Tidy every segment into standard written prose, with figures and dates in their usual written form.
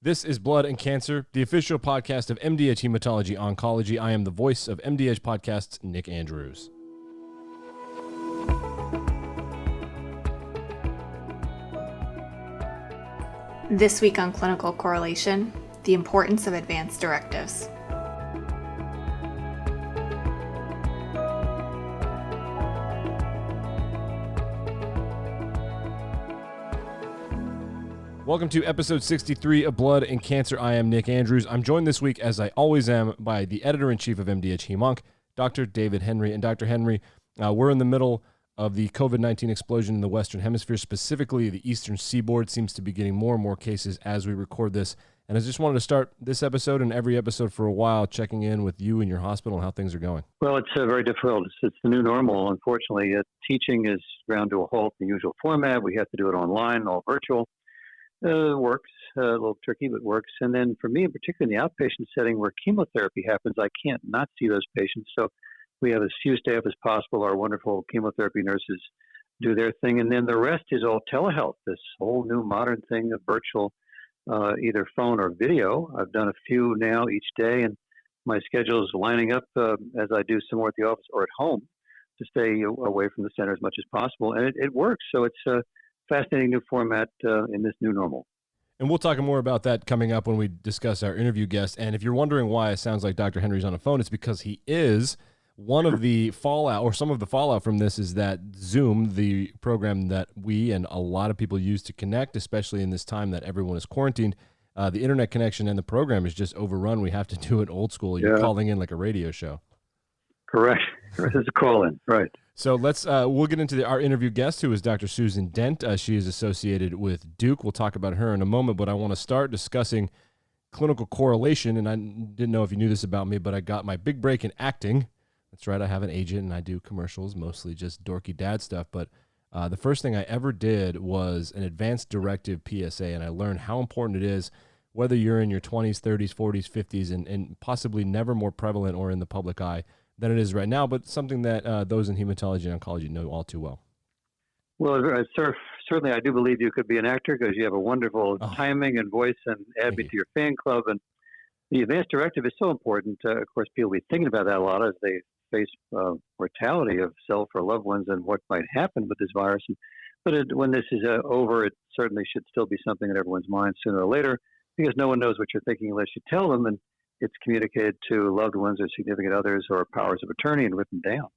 This is Blood and Cancer, the official podcast of MDH Hematology Oncology. I am the voice of MDH Podcasts, Nick Andrews. This week on Clinical Correlation, the importance of advanced directives. Welcome to episode 63 of Blood and Cancer. I am Nick Andrews. I'm joined this week, as I always am, by the editor-in-chief of MDH Hemonc, Dr. David Henry. And Dr. Henry, we're in the middle of the COVID-19 explosion in the Western Hemisphere. Specifically, the Eastern Seaboard seems to be getting more and more cases as we record this. And I just wanted to start this episode and every episode for a while checking in with you and your hospital and how things are going. Well, it's very difficult. It's the new normal, unfortunately. Teaching is ground to a halt in the usual format. We have to do it online, all virtual. Works, a little tricky, but works. And then for me, in particular in the outpatient setting where chemotherapy happens, I can't not see those patients. So we have as few staff as possible. Our wonderful chemotherapy nurses do their thing. And then the rest is all telehealth, this whole new modern thing of virtual, either phone or video. I've done a few now each day, and my schedule is lining up as I do some more at the office or at home to stay away from the center as much as possible. And it works. So it's a fascinating new format in this new normal. And we'll talk more about that coming up when we discuss our interview guest. And if you're wondering why it sounds like Dr. Henry's on the phone, it's because he is. One of the fallout, or some of the fallout from this, is that Zoom, the program that we and a lot of people use to connect, especially in this time that everyone is quarantined, the internet connection and the program is just overrun. We have to do it old school. You're calling in like a radio show. Correct. It's a call-in, right. So we'll get into our interview guest, who is Dr. Susan Dent. She is associated with Duke. We'll talk about her in a moment, but I want to start discussing clinical correlation. And I didn't know if you knew this about me, but I got my big break in acting. That's right. I have an agent and I do commercials, mostly just dorky dad stuff. But the first thing I ever did was an advanced directive PSA, and I learned how important it is, whether you're in your 20s, 30s, 40s, 50s, and possibly never more prevalent or in the public eye than it is right now, but something that those in hematology and oncology know all too well. Well, certainly I do believe you could be an actor because you have a wonderful timing and voice and add me to your fan club. And the advanced directive is so important. Of course, people will be thinking about that a lot as they face mortality of self or loved ones and what might happen with this virus. But when this is over, it certainly should still be something in everyone's mind sooner or later, because no one knows what you're thinking unless you tell them, and it's communicated to loved ones or significant others or powers of attorney and written down.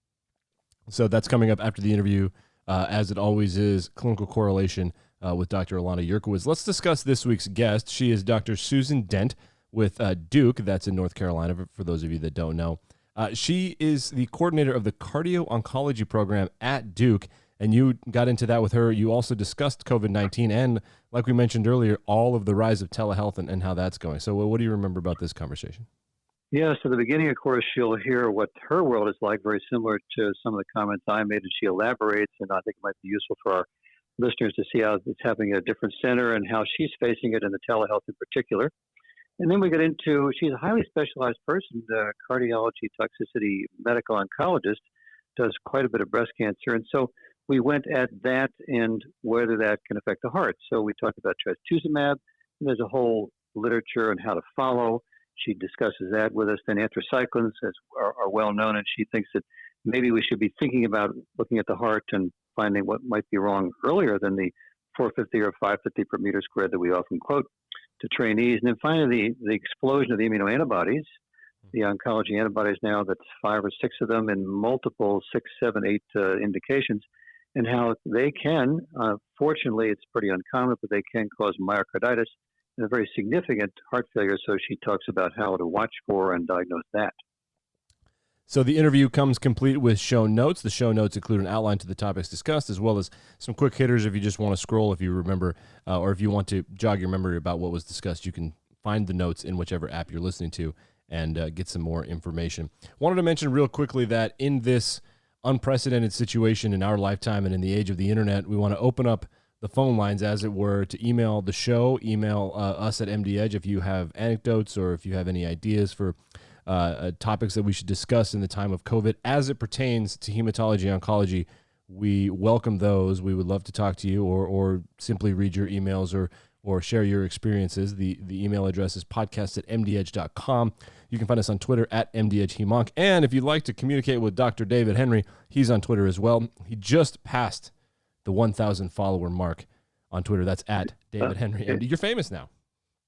So that's coming up after the interview, as it always is, clinical correlation with Dr. Ilana Yurkiewicz. Let's discuss this week's guest. She is Dr. Susan Dent with Duke. That's in North Carolina, for those of you that don't know. She is the coordinator of the cardio-oncology program at Duke, and you got into that with her. You also discussed COVID-19 and, like we mentioned earlier, all of the rise of telehealth and how that's going. So what do you remember about this conversation? Yeah, so the beginning, of course, she'll hear what her world is like, very similar to some of the comments I made, and she elaborates, and I think it might be useful for our listeners to see how it's happening at a different center and how she's facing it in the telehealth in particular. And then we get into, she's a highly specialized person, the Cardiotoxicity medical oncologist, does quite a bit of breast cancer. And so we went at that and whether that can affect the heart. So we talked about trastuzumab, and there's a whole literature on how to follow. She discusses that with us. Then anthracyclines are well known, and she thinks that maybe we should be thinking about looking at the heart and finding what might be wrong earlier than the 450 or 550 per meter squared that we often quote to trainees. And then finally, the explosion of the immunoantibodies, the oncology antibodies now, that's 5 or 6 of them in multiple 6, 7, 8 indications, and how they can, fortunately, it's pretty uncommon, but they can cause myocarditis and a very significant heart failure. So she talks about how to watch for and diagnose that. So the interview comes complete with show notes. The show notes include an outline to the topics discussed, as well as some quick hitters if you just want to scroll, if you remember, or if you want to jog your memory about what was discussed. You can find the notes in whichever app you're listening to and get some more information. Wanted to mention real quickly that in this unprecedented situation in our lifetime and in the age of the internet, we want to open up the phone lines, as it were, to email the show, email us at MDEdge if you have anecdotes or if you have any ideas for topics that we should discuss in the time of COVID as it pertains to hematology oncology. We welcome those. We would love to talk to you or simply read your emails or or share your experiences. The email address is podcast@mdh.com. You can find us on Twitter @mdhhemonc. And if you'd like to communicate with Dr. David Henry, he's on Twitter as well. He just passed the 1,000 follower mark on Twitter. That's @DavidHenryMD. You're famous now.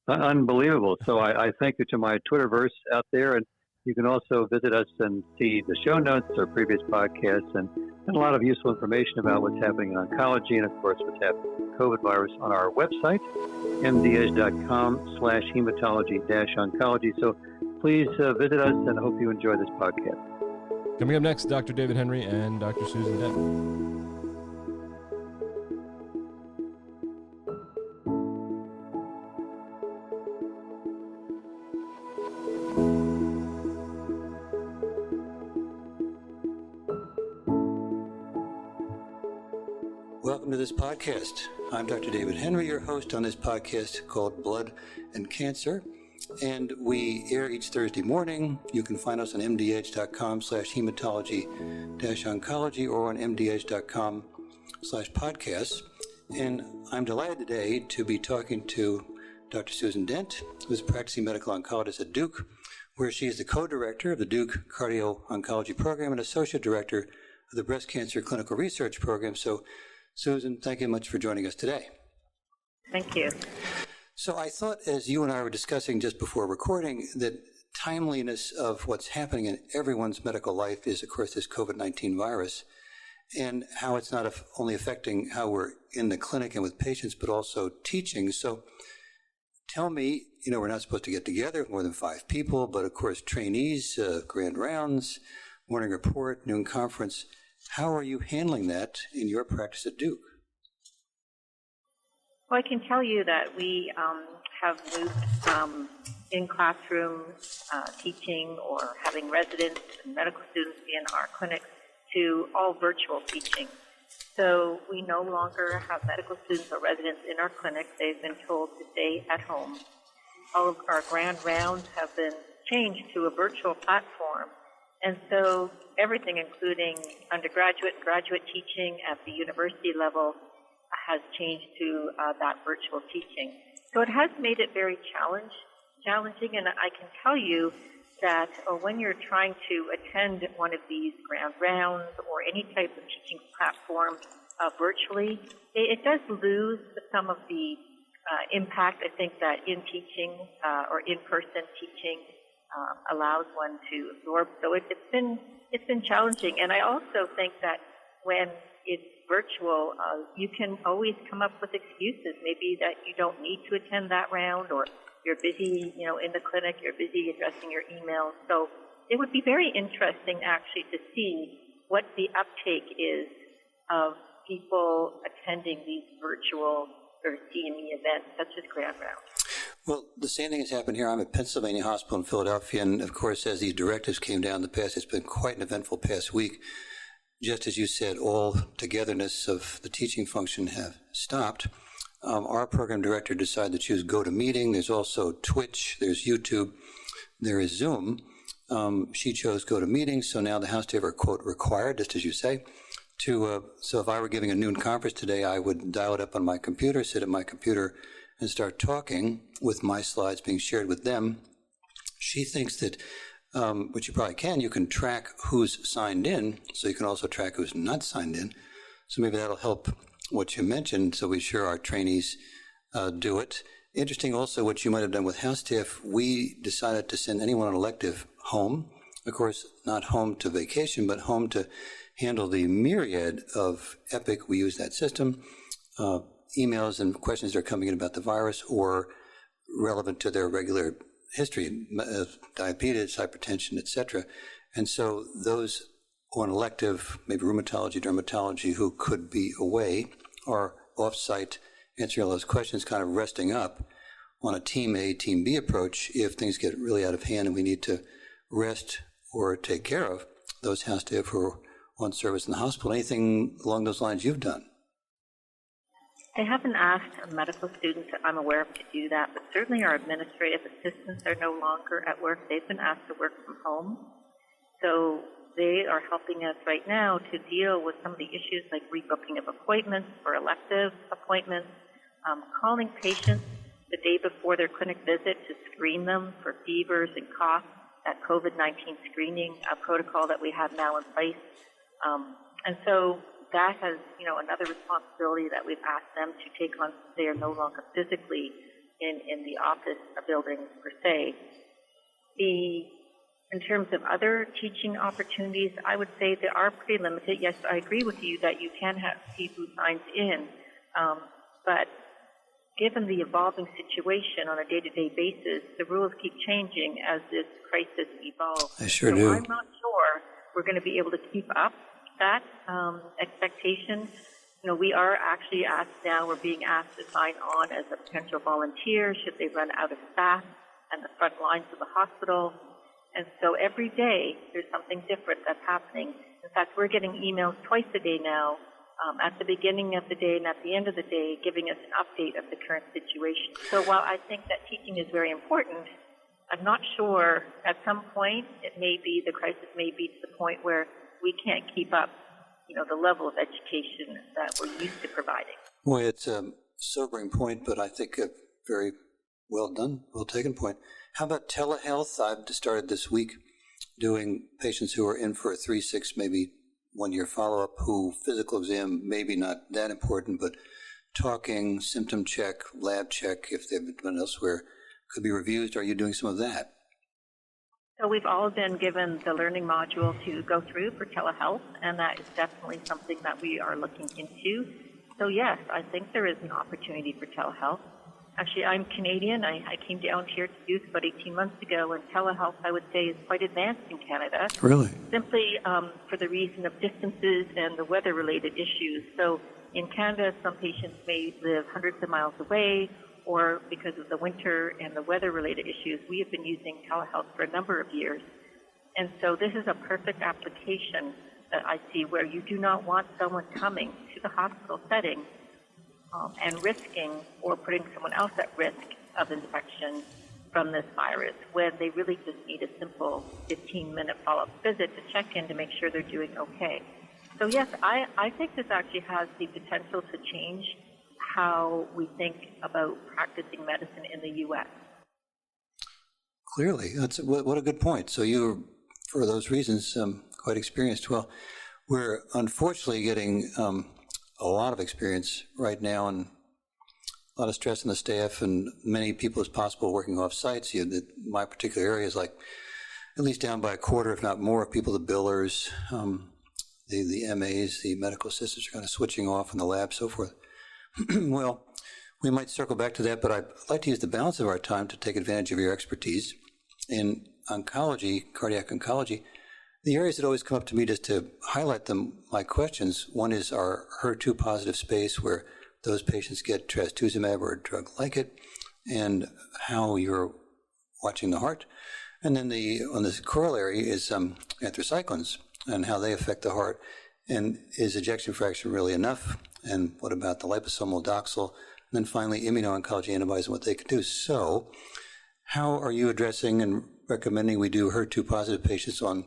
Unbelievable. So I thank you to my Twitterverse out there. And you can also visit us and see the show notes or previous podcasts and a lot of useful information about what's happening in oncology and, of course, what's happening with the COVID virus on our website, mdh.com/hematology-oncology. So please visit us, and I hope you enjoy this podcast. Coming up next, Dr. David Henry and Dr. Susan Dent. Welcome to this podcast. I'm Dr. David Henry, your host on this podcast called Blood and Cancer, and we air each Thursday morning. You can find us on mdh.com/hematology-oncology or on mdh.com/podcasts. And I'm delighted today to be talking to Dr. Susan Dent, who's a practicing medical oncologist at Duke, where she is the co-director of the Duke Cardio-Oncology Program and associate director of the Breast Cancer Clinical Research Program. So Susan, thank you much for joining us today. Thank you. So I thought, as you and I were discussing just before recording, that timeliness of what's happening in everyone's medical life is, of course, this COVID-19 virus, and how it's not only affecting how we're in the clinic and with patients, but also teaching. So tell me, we're not supposed to get together, more than 5 people, but of course, trainees, grand rounds, morning report, noon conference. How are you handling that in your practice at Duke? Well, I can tell you that we have moved from in-classroom teaching or having residents and medical students in our clinics to all virtual teaching. So we no longer have medical students or residents in our clinics. They've been told to stay at home. All of our grand rounds have been changed to a virtual platform. And so everything, including undergraduate and graduate teaching at the university level, has changed to that virtual teaching. So it has made it very challenging, and I can tell you that when you're trying to attend one of these grand rounds or any type of teaching platform virtually, it does lose some of the impact, I think, that in teaching or in-person teaching allows one to absorb. So it's been challenging, and I also think that when it's virtual, you can always come up with excuses. Maybe that you don't need to attend that round, or you're busy, in the clinic, you're busy addressing your emails. So it would be very interesting, actually, to see what the uptake is of people attending these virtual or CME events, such as grand rounds. Well, the same thing has happened here. I'm at Pennsylvania Hospital in Philadelphia, and of course, as these directives came down the past, it's been quite an eventful past week. Just as you said, all togetherness of the teaching function have stopped. Our program director decided to choose GoToMeeting. There's also Twitch, there's YouTube, there is Zoom. She chose GoToMeeting, so now the house staff are, quote, required, just as you say, to, so if I were giving a noon conference today, I would dial it up on my computer, sit at my computer, and start talking with my slides being shared with them. She thinks that, which you probably can, you can track who's signed in, so you can also track who's not signed in. So maybe that'll help what you mentioned, so we sure our trainees do it. Interesting also what you might have done with house staff. We decided to send anyone on elective home. Of course, not home to vacation, but home to handle the myriad of EPIC. We use that system. Emails and questions that are coming in about the virus or relevant to their regular history, diabetes, hypertension, etc. And so those on elective, maybe rheumatology, dermatology, who could be away or off-site answering all those questions, kind of resting up on a Team A, Team B approach if things get really out of hand and we need to rest or take care of those house staff who are on service in the hospital. Anything along those lines you've done? They haven't asked medical students that I'm aware of to do that, but certainly our administrative assistants are no longer at work. They've been asked to work from home. So they are helping us right now to deal with some of the issues like rebooking of appointments or elective appointments, calling patients the day before their clinic visit to screen them for fevers and coughs, that COVID-19 screening protocol that we have now in place. And so that has, another responsibility that we've asked them to take on. They are no longer physically in the office buildings per se. In terms of other teaching opportunities, I would say they are pretty limited. Yes, I agree with you that you can have people who signs in, but given the evolving situation on a day-to-day basis, the rules keep changing as this crisis evolves. I sure do. I'm not sure we're going to be able to keep up that expectation. We are actually asked now, we're being asked to sign on as a potential volunteer should they run out of staff and the front lines of the hospital. And so every day there's something different that's happening. In fact, we're getting emails twice a day now, at the beginning of the day and at the end of the day, giving us an update of the current situation. So while I think that teaching is very important, I'm not sure at some point the crisis may be to the point where we can't keep up, the level of education that we're used to providing. Boy, it's a sobering point, but I think a very well done, well taken point. How about telehealth? I've just started this week doing patients who are in for a 3, 6, maybe 1 year follow-up, who physical exam maybe not that important, but talking, symptom check, lab check, if they've been done elsewhere, could be reviewed. Are you doing some of that? So we've all been given the learning module to go through for telehealth, and that is definitely something that we are looking into. So yes, I think there is an opportunity for telehealth. Actually, I'm Canadian. I came down here to youth about 18 months ago, and telehealth, I would say, is quite advanced in Canada. Really? Simply for the reason of distances and the weather-related issues. So in Canada, some patients may live hundreds of miles away, or because of the winter and the weather-related issues, we have been using telehealth for a number of years. And so this is a perfect application that I see where you do not want someone coming to the hospital setting and risking or putting someone else at risk of infection from this virus when they really just need a simple 15-minute follow-up visit to check in to make sure they're doing okay. So yes, I think this actually has the potential to change how we think about practicing medicine in the U.S. Clearly. What a good point. So you're, for those reasons, quite experienced. Well, we're unfortunately getting a lot of experience right now and a lot of stress on the staff and many people as possible working off sites. My particular area is like at least down by a quarter, if not more, of people, the billers, the MAs, the medical assistants are kind of switching off in the lab, so forth. Well, we might circle back to that, but I'd like to use the balance of our time to take advantage of your expertise in oncology, cardiac oncology. The areas that always come up to me just to highlight them, my questions, one is our HER2 positive space where those patients get trastuzumab or a drug like it, and how you're watching the heart. And then on this corollary is anthracyclines and how they affect the heart. And is ejection fraction really enough? And what about the liposomal doxil? And then finally, immuno-oncology antibodies and what they can do. So how are you addressing and recommending we do HER2 positive patients on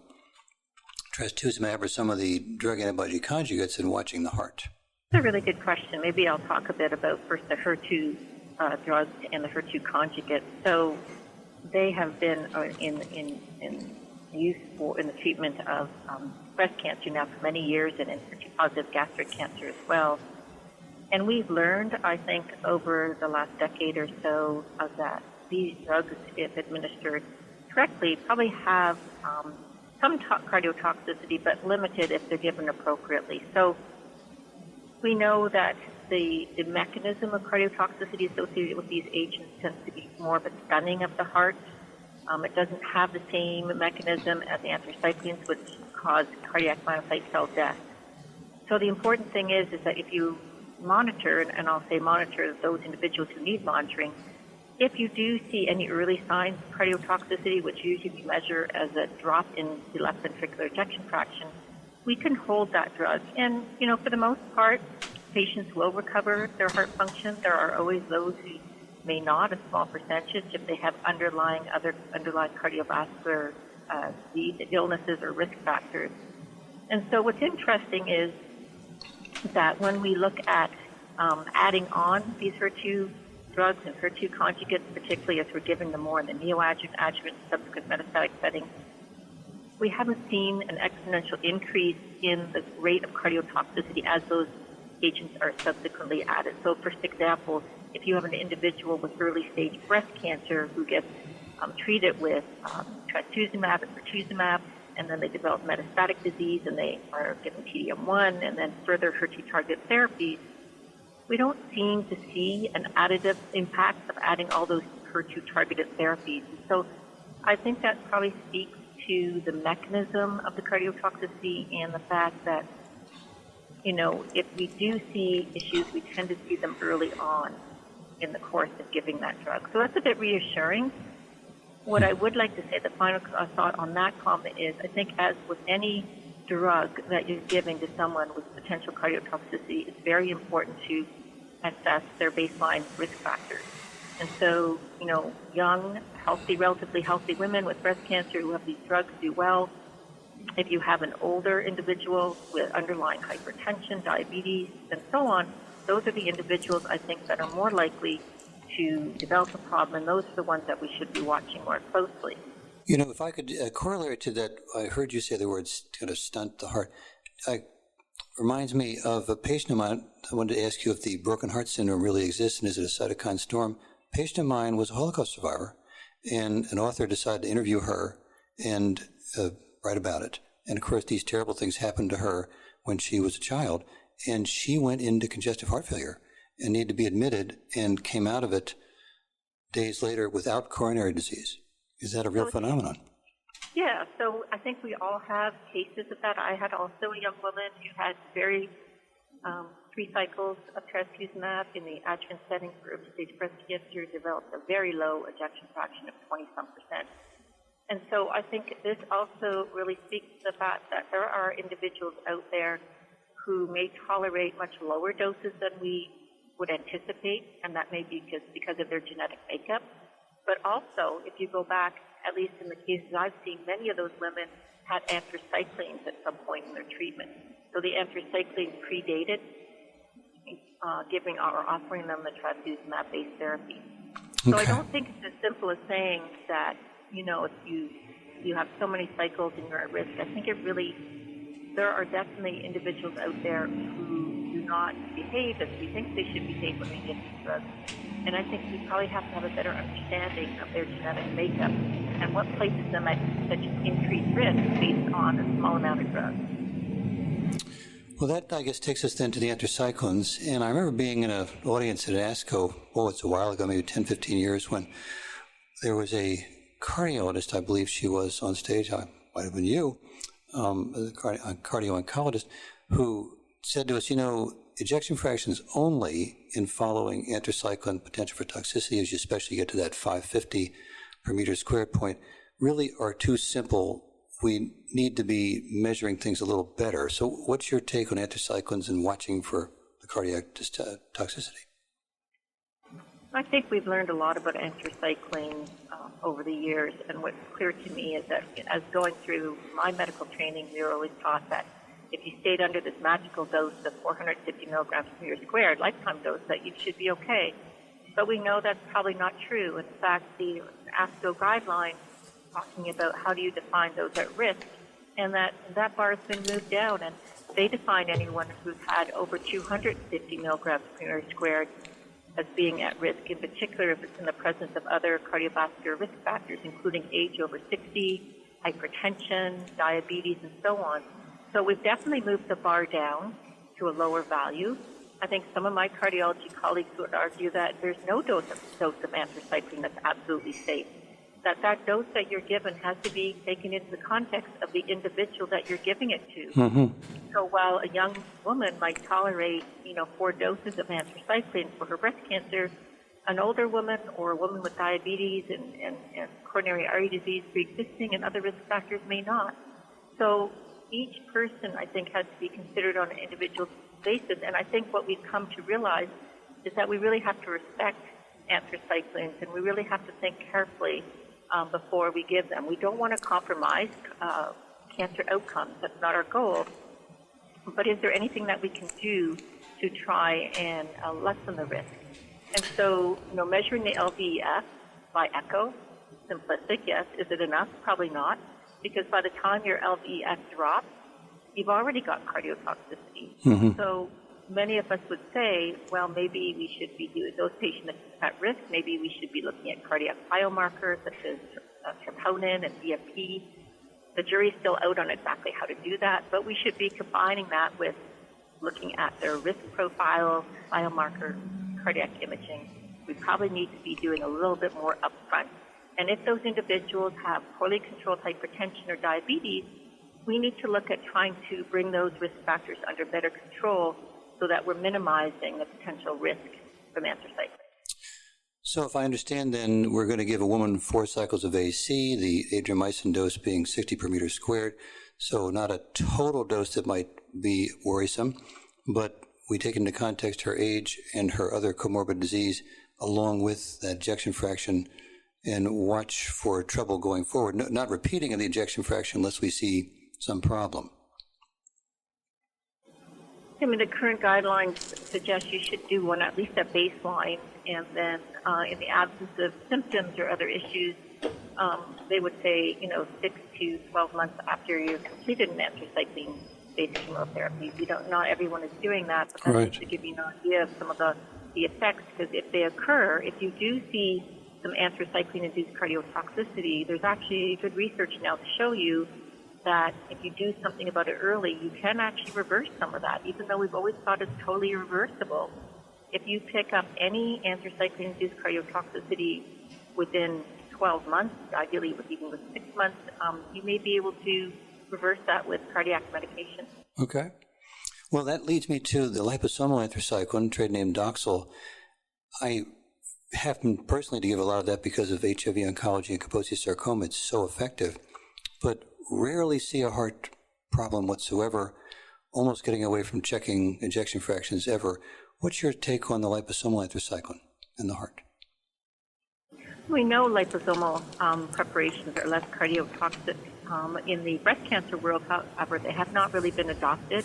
trastuzumab or some of the drug antibody conjugates and watching the heart? That's a really good question. Maybe I'll talk a bit about first the HER2 drugs and the HER2 conjugates. So they have been in use in the treatment of breast cancer now for many years, and in HER2-positive gastric cancer as well. And we've learned, I think, over the last decade or so that these drugs, if administered correctly, probably have some cardiotoxicity, but limited if they're given appropriately. So we know that the mechanism of cardiotoxicity associated with these agents tends to be more of a stunning of the heart. It doesn't have the same mechanism as anthracyclines, which cause cardiac myocyte cell death. So the important thing is that if you monitor, and I'll say monitor those individuals who need monitoring, if you do see any early signs of cardiotoxicity, which usually we measure as a drop in the left ventricular ejection fraction, we can hold that drug. And, for the most part, patients will recover their heart function. There are always those who may not, a small percentage, if they have underlying cardiovascular disease, illnesses or risk factors. And so what's interesting is that when we look at adding on these HER2 drugs and HER2 conjugates, particularly as we're giving them more in the neoadjuvant, adjuvant, subsequent metastatic setting, we haven't seen an exponential increase in the rate of cardiotoxicity as those agents are subsequently added. So, for example, if you have an individual with early-stage breast cancer who gets treated with trastuzumab and pertuzumab, and then they develop metastatic disease and they are given TDM1 and then further HER2-targeted therapies, we don't seem to see an additive impact of adding all those HER2-targeted therapies. So I think that probably speaks to the mechanism of the cardiotoxicity and the fact that, if we do see issues, we tend to see them early on in the course of giving that drug. So that's a bit reassuring. What I would like to say, the final thought on that comment is, I think as with any drug that you're giving to someone with potential cardiotoxicity, it's very important to assess their baseline risk factors. And so, young, healthy, relatively healthy women with breast cancer who have these drugs do well. If you have an older individual with underlying hypertension, diabetes, and so on, those are the individuals, I think, that are more likely to develop a problem, and those are the ones that we should be watching more closely. If I could correlate to that, I heard you say the words kind of stunt the heart. Reminds me of a patient of mine. I wanted to ask you if the broken heart syndrome really exists, and is it a cytokine storm? A patient of mine was a Holocaust survivor, and an author decided to interview her and write about it. And of course, these terrible things happened to her when she was a child, and she went into congestive heart failure and needed to be admitted and came out of it days later without coronary disease. Is that a real phenomenon? Yeah, so I think we all have cases of that. I had also a young woman who had 3 cycles of trastuzumab in the adjuvant setting for early-stage breast cancer, developed a very low ejection fraction of 20-some%. And so I think this also really speaks to the fact that there are individuals out there who may tolerate much lower doses than we would anticipate, and that may be because of their genetic makeup. But also, if you go back, at least in the cases I've seen, many of those women had anthracyclines at some point in their treatment. So the anthracycline predated offering them the trastuzumab-based therapy. So I don't think it's as simple as saying that, if you have so many cycles and you're at risk. I think there are definitely individuals out there who do not behave as we think they should behave when they get these drugs. And I think we probably have to have a better understanding of their genetic makeup and what places them at such increased risk based on a small amount of drugs. Well, that, I guess, takes us then to the anthracyclines. And I remember being in an audience at ASCO, it's a while ago, maybe 10, 15 years, when there was a cardiologist, I believe she was on stage, I might have been you, a cardio-oncologist, who said to us, ejection fractions only in following anthracycline potential for toxicity, as you especially get to that 550 per meter squared point, really are too simple. We need to be measuring things a little better. So what's your take on anthracyclines and watching for the cardiac toxicity? I think we've learned a lot about anthracyclines over the years, and what's clear to me is that as going through my medical training, we were always taught that if you stayed under this magical dose of 450 milligrams per meter squared, lifetime dose, that you should be okay. But we know that's probably not true. In fact, the ASCO guideline talking about how do you define those at risk, and that bar has been moved down, and they define anyone who's had over 250 milligrams per meter squared as being at risk, in particular if it's in the presence of other cardiovascular risk factors, including age over 60, hypertension, diabetes, and so on. So we've definitely moved the bar down to a lower value. I think some of my cardiology colleagues would argue that there's no dose of anthracycline that's absolutely safe, that dose that you're given has to be taken into the context of the individual that you're giving it to. Mm-hmm. So while a young woman might tolerate, 4 doses of anthracycline for her breast cancer, an older woman or a woman with diabetes and coronary artery disease pre-existing and other risk factors may not. So each person, I think, has to be considered on an individual basis. And I think what we've come to realize is that we really have to respect anthracyclines, and we really have to think carefully before we give them. We don't want to compromise cancer outcomes. That's not our goal. But is there anything that we can do to try and lessen the risk. And so, measuring the LVEF by echo, simplistic, yes. Is it enough? Probably not, because by the time your LVEF drops, you've already got cardiotoxicity. Mm-hmm. So many of us would say, well, maybe we should be doing those patients at risk. Maybe we should be looking at cardiac biomarkers such as troponin and BFP. The jury's still out on exactly how to do that, but we should be combining that with looking at their risk profile, biomarkers, cardiac imaging. We probably need to be doing a little bit more upfront. And if those individuals have poorly controlled hypertension or diabetes, we need to look at trying to bring those risk factors under better control so that we're minimizing the potential risk from anthracyclines. So if I understand, then we're going to give a woman 4 cycles of AC, the adriamycin dose being 60 per meter squared, so not a total dose that might be worrisome, but we take into context her age and her other comorbid disease along with that ejection fraction and watch for trouble going forward, not repeating of the ejection fraction unless we see some problem. I mean, the current guidelines suggest you should do one at least at baseline, and then in the absence of symptoms or other issues, they would say, 6 to 12 months after you've completed an anthracycline-based chemotherapy. Not everyone is doing that, but that's right. just to give you an idea of some of the effects, because if they occur, if you do see some anthracycline-induced cardiotoxicity, there's actually good research now to show you that if you do something about it early, you can actually reverse some of that, even though we've always thought it's totally reversible. If you pick up any anthracycline-induced cardiotoxicity within 12 months, ideally even with 6 months, you may be able to reverse that with cardiac medication. Okay. Well, that leads me to the liposomal anthracycline, trade name Doxil. I happen personally to give a lot of that because of HIV oncology and Kaposi sarcoma. It's so effective, but rarely see a heart problem whatsoever, almost getting away from checking ejection fractions ever. What's your take on the liposomal anthracycline in the heart? We know liposomal preparations are less cardiotoxic. In the breast cancer world, however, they have not really been adopted.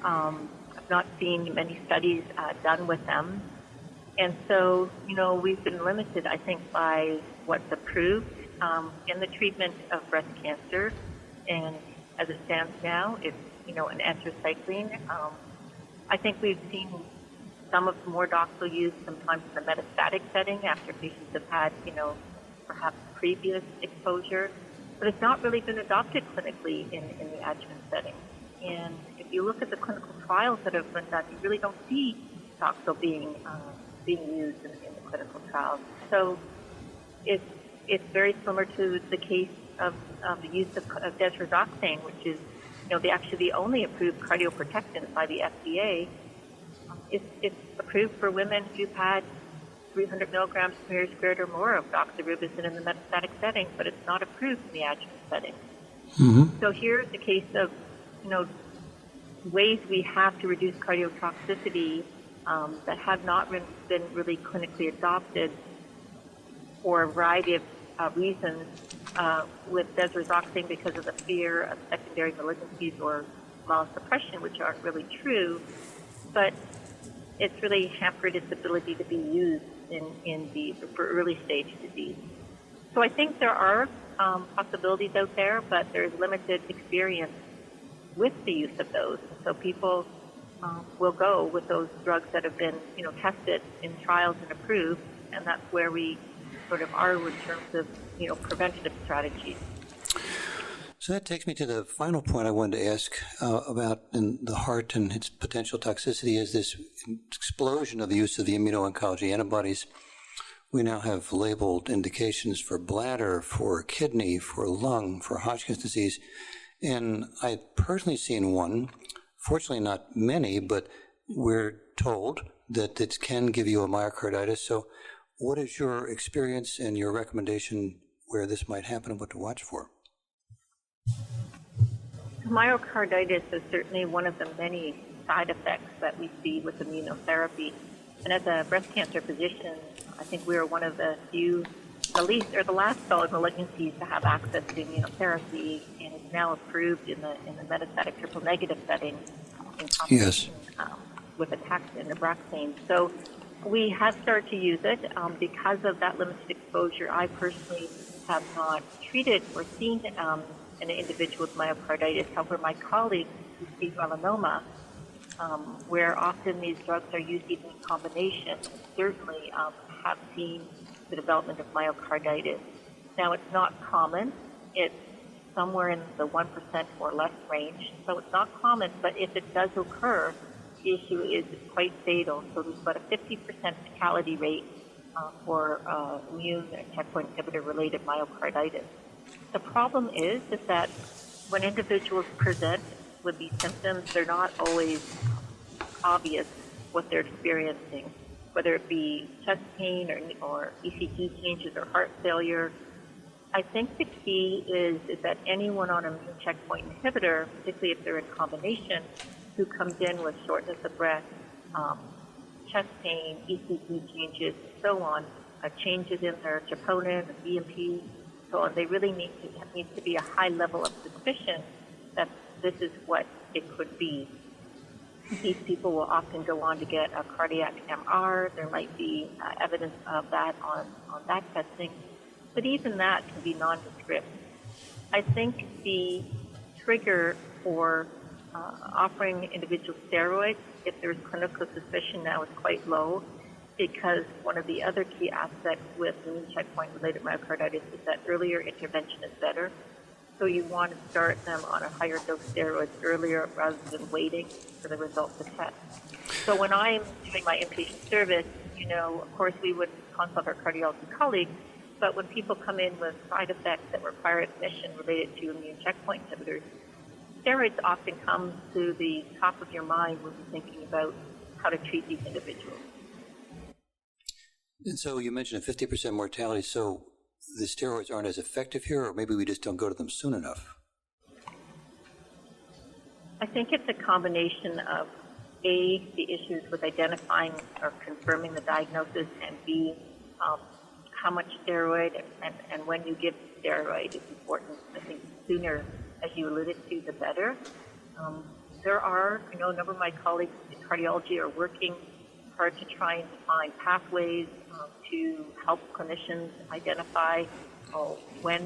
I've not seen many studies done with them. And so, we've been limited, I think, by what's approved in the treatment of breast cancer. And as it stands now, it's, an anthracycline. I think we've seen some of more Doxil used sometimes in the metastatic setting after patients have had, perhaps previous exposure. But it's not really been adopted clinically in the adjuvant setting. And if you look at the clinical trials that have been done, you really don't see Doxil being used in the clinical trials. So it's very similar to the case of the use of desrozoxane, which is, actually the only approved cardioprotectant by the FDA. It's approved for women who've had 300 milligrams per meter squared or more of doxorubicin in the metastatic setting, but it's not approved in the adjuvant setting. Mm-hmm. So here's the case of, ways we have to reduce cardiotoxicity that have not been really clinically adopted for a variety of reasons, with desrozoxane because of the fear of secondary malignancies or myelosuppression, which aren't really true, but it's really hampered its ability to be used for early stage disease. So I think there are possibilities out there, but there's limited experience with the use of those. So people will go with those drugs that have been, tested in trials and approved, and that's where we sort of are in terms of, preventative strategies. So that takes me to the final point I wanted to ask about in the heart and its potential toxicity is this explosion of the use of the immuno-oncology antibodies. We now have labeled indications for bladder, for kidney, for lung, for Hodgkin's disease. And I've personally seen one, fortunately not many, but we're told that it can give you a myocarditis. So what is your experience and your recommendation where this might happen and what to watch for? Myocarditis is certainly one of the many side effects that we see with immunotherapy. And as a breast cancer physician, I think we are one of the few, the last solid malignancies to have access to immunotherapy, and it's now approved in the metastatic triple negative setting in combination with ataxia and Abraxane. So we have started to use it because of that limited exposure. I personally have not treated or seen an individual with myocarditis. However, my colleagues who see melanoma, where often these drugs are used even in combination, certainly have seen the development of myocarditis. Now, it's not common. It's somewhere in the 1% or less range. So it's not common, but if it does occur, the issue is quite fatal. So there's about a 50% fatality rate for immune checkpoint inhibitor-related myocarditis. The problem is that when individuals present with these symptoms, they're not always obvious what they're experiencing, whether it be chest pain or ECG changes or heart failure. I think the key is that anyone on an immune checkpoint inhibitor, particularly if they're in combination, who comes in with shortness of breath, chest pain, ECG changes, and so on, changes in their troponin, the BMP, so on, they really needs to be a high level of suspicion that this is what it could be. These people will often go on to get a cardiac MR. There might be evidence of that on that testing, but even that can be nondescript. I think the trigger for offering individual steroids, if there's clinical suspicion now, is quite low, because one of the other key aspects with immune checkpoint-related myocarditis is that earlier intervention is better. So you want to start them on a higher dose steroids earlier rather than waiting for the results of tests. So when I'm doing my inpatient service, of course we would consult our cardiology colleagues, but when people come in with side effects that require admission related to immune checkpoint inhibitors, steroids often come to the top of your mind when you're thinking about how to treat these individuals. And so you mentioned a 50% mortality, so the steroids aren't as effective here, or maybe we just don't go to them soon enough? I think it's a combination of A, the issues with identifying or confirming the diagnosis, and B, how much steroid and when you give steroid is important. I think sooner, as you alluded to, the better. There are, a number of my colleagues in cardiology are working hard to try and define pathways to help clinicians identify when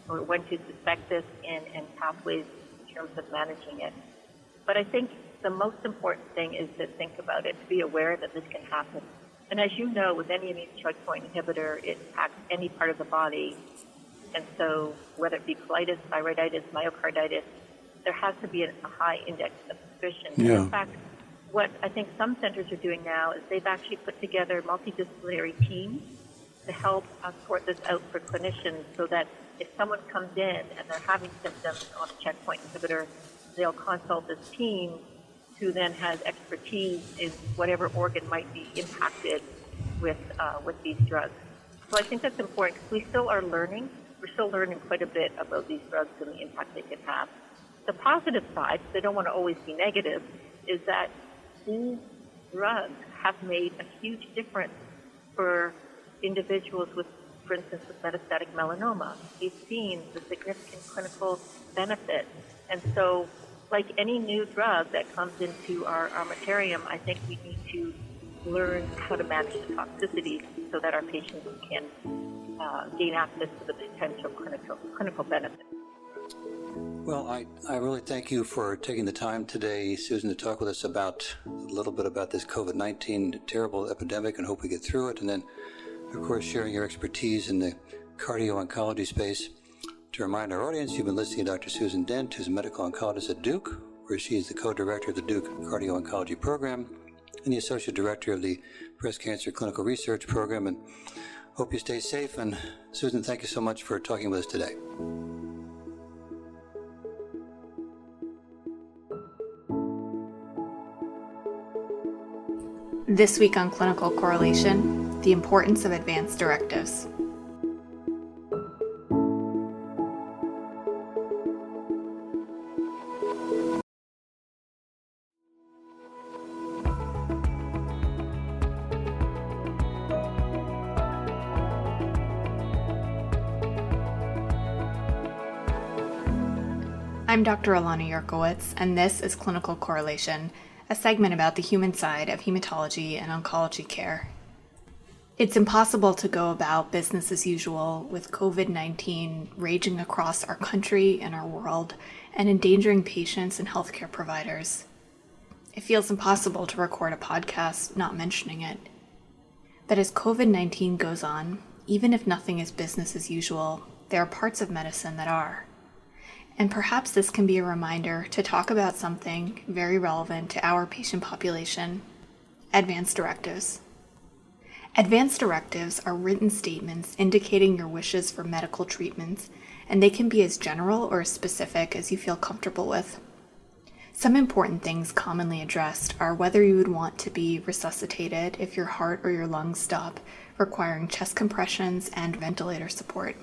to suspect this and pathways in terms of managing it. But I think the most important thing is to think about it, to be aware that this can happen. And as you know, with any immune checkpoint inhibitor, it impacts any part of the body. And so whether it be colitis, thyroiditis, myocarditis, there has to be a high index of suspicion. Yeah. And in fact, what I think some centers are doing now is they've actually put together multidisciplinary teams to help sort this out for clinicians, so that if someone comes in and they're having symptoms on a checkpoint inhibitor, they'll consult this team who then has expertise in whatever organ might be impacted with these drugs. So I think that's important because we still are learning. We're still learning quite a bit about these drugs and the impact they can have. The positive side, they don't want to always be negative, is that these drugs have made a huge difference for individuals with, for instance, with metastatic melanoma. We've seen the significant clinical benefit. And so, like any new drug that comes into our armamentarium, I think we need to learn how to manage the toxicity so that our patients can gain access to the potential clinical benefit. Well, I really thank you for taking the time today, Susan, to talk with us about a little bit about this COVID-19 terrible epidemic, and hope we get through it. And then, of course, sharing your expertise in the cardio-oncology space. To remind our audience, you've been listening to Dr. Susan Dent, who's a medical oncologist at Duke, where she is the co-director of the Duke Cardio-Oncology Program and the associate director of the Breast Cancer Clinical Research Program. And hope you stay safe. And Susan, thank you so much for talking with us today. This week on Clinical Correlation, the importance of advanced directives. I'm Dr. Ilana Yurkiewicz, and this is Clinical Correlation, a segment about the human side of hematology and oncology care. It's impossible to go about business as usual with COVID-19 raging across our country and our world and endangering patients and healthcare providers. It feels impossible to record a podcast not mentioning it. But as COVID-19 goes on, even if nothing is business as usual, there are parts of medicine that are. And perhaps this can be a reminder to talk about something very relevant to our patient population: advance directives. Advance directives are written statements indicating your wishes for medical treatments, and they can be as general or as specific as you feel comfortable with. Some important things commonly addressed are whether you would want to be resuscitated if your heart or your lungs stop, requiring chest compressions and ventilator support.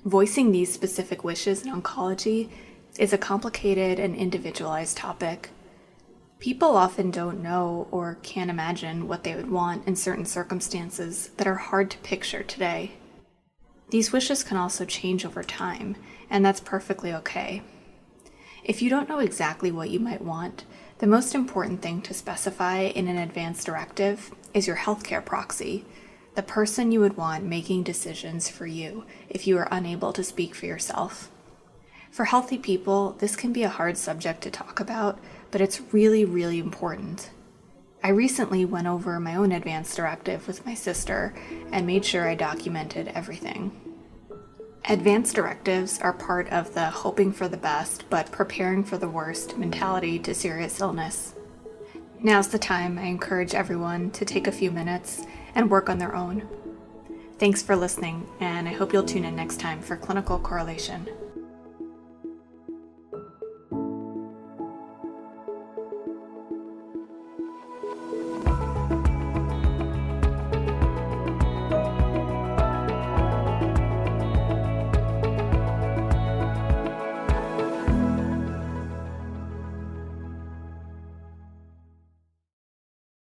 Voicing these specific wishes in oncology is a complicated and individualized topic. People often don't know or can't imagine what they would want in certain circumstances that are hard to picture today. These wishes can also change over time, and that's perfectly okay. If you don't know exactly what you might want, the most important thing to specify in an advance directive is your healthcare proxy, the person you would want making decisions for you if you are unable to speak for yourself. For healthy people, this can be a hard subject to talk about, but it's really, really important. I recently went over my own advance directive with my sister and made sure I documented everything. Advance directives are part of the hoping for the best but preparing for the worst mentality to serious illness. Now's the time I encourage everyone to take a few minutes and work on their own. Thanks for listening, and I hope you'll tune in next time for Clinical Correlation.